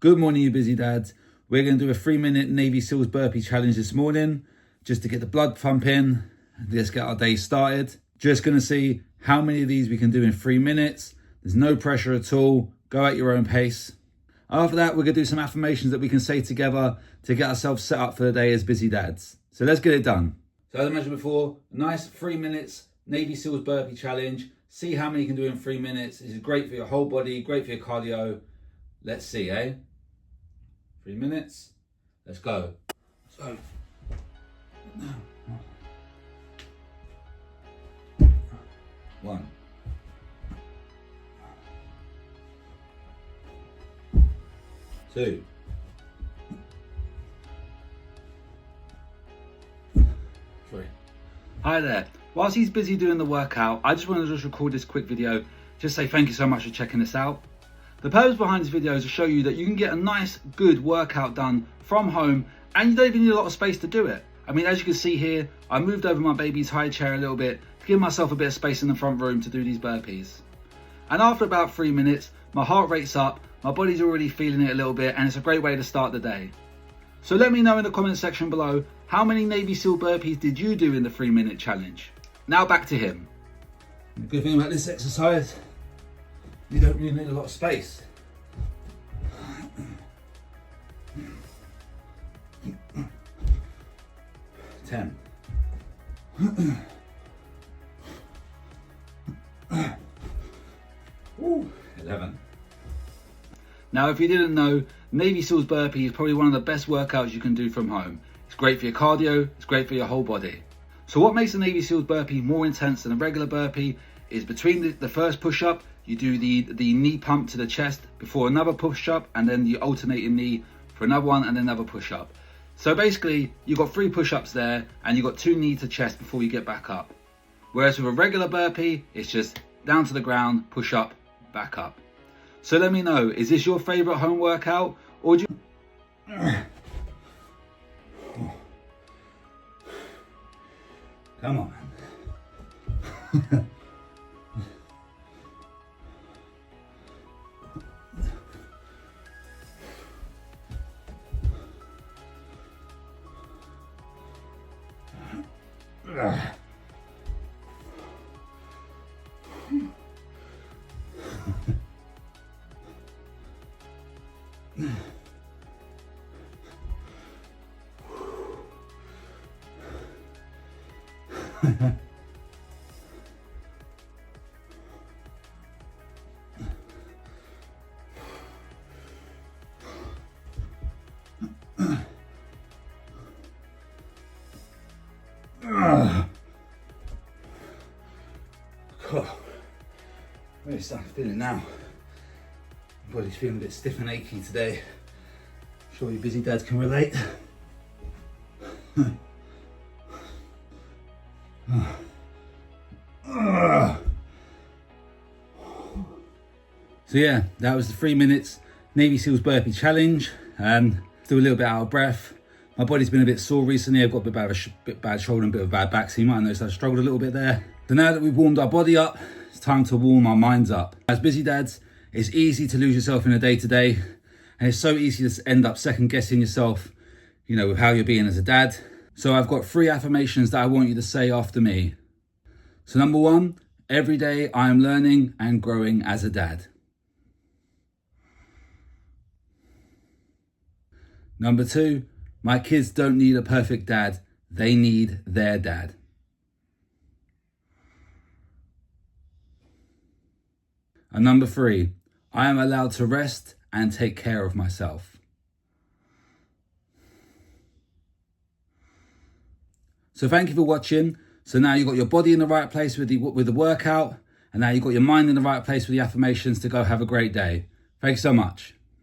Good morning, you busy dads. We're going to do a 3-minute Navy SEALs burpee challenge this morning, just to get the blood pumping. Let's get our day started. Just going to see how many of these we can do in 3 minutes. There's no pressure at all. Go at your own pace. After that, we're going to do some affirmations that we can say together to get ourselves set up for the day as busy dads. So let's get it done. So as I mentioned before, a nice 3 minutes Navy SEALs burpee challenge. See how many you can do in 3 minutes. This is great for your whole body, great for your cardio. Let's see, 3 minutes. Let's go. So, one, two, three. Hi there. Whilst he's busy doing the workout, I just wanted to record this quick video. Just say thank you so much for checking this out. The purpose behind this video is to show you that you can get a nice, good workout done from home and you don't even need a lot of space to do it. I mean, as you can see here, I moved over my baby's high chair a little bit to give myself a bit of space in the front room to do these burpees. And after about 3 minutes, my heart rate's up, my body's already feeling it a little bit, and it's a great way to start the day. So let me know in the comment section below, how many Navy SEAL burpees did you do in the 3-minute challenge? Now back to him. The good thing about this exercise, you don't really need a lot of space. 10. 11. Now, if you didn't know, Navy SEALs burpee is probably one of the best workouts you can do from home. It's great for your cardio, it's great for your whole body. So what makes the Navy SEALs burpee more intense than a regular burpee is between the first push-up, you do the knee pump to the chest before another push-up, and then the alternating knee for another one and then another push-up. So basically, you've got 3 push-ups there and you've got 2 knee to chest before you get back up. Whereas with a regular burpee, it's just down to the ground, push up, back up. So let me know, is this your favorite home workout, or do you... Come on, man. Really starting to feel it now. My body's feeling a bit stiff and achy today. I'm sure you busy dads can relate. So yeah, that was the 3 minutes Navy SEALs burpee challenge. Still a little bit out of breath. My body's been a bit sore recently. I've got a bit bad shoulder and a bit of a bad back, so you might notice I've struggled a little bit there. So now that we've warmed our body up, it's time to warm our minds up. As busy dads, it's easy to lose yourself in a day-to-day, and it's so easy to end up second-guessing yourself, with how you're being as a dad. So I've got 3 affirmations that I want you to say after me. So number 1, every day I am learning and growing as a dad. Number 2, my kids don't need a perfect dad, they need their dad. And number 3, I am allowed to rest and take care of myself. So thank you for watching. So now you've got your body in the right place with the workout, and now you've got your mind in the right place with the affirmations to go have a great day. Thanks so much.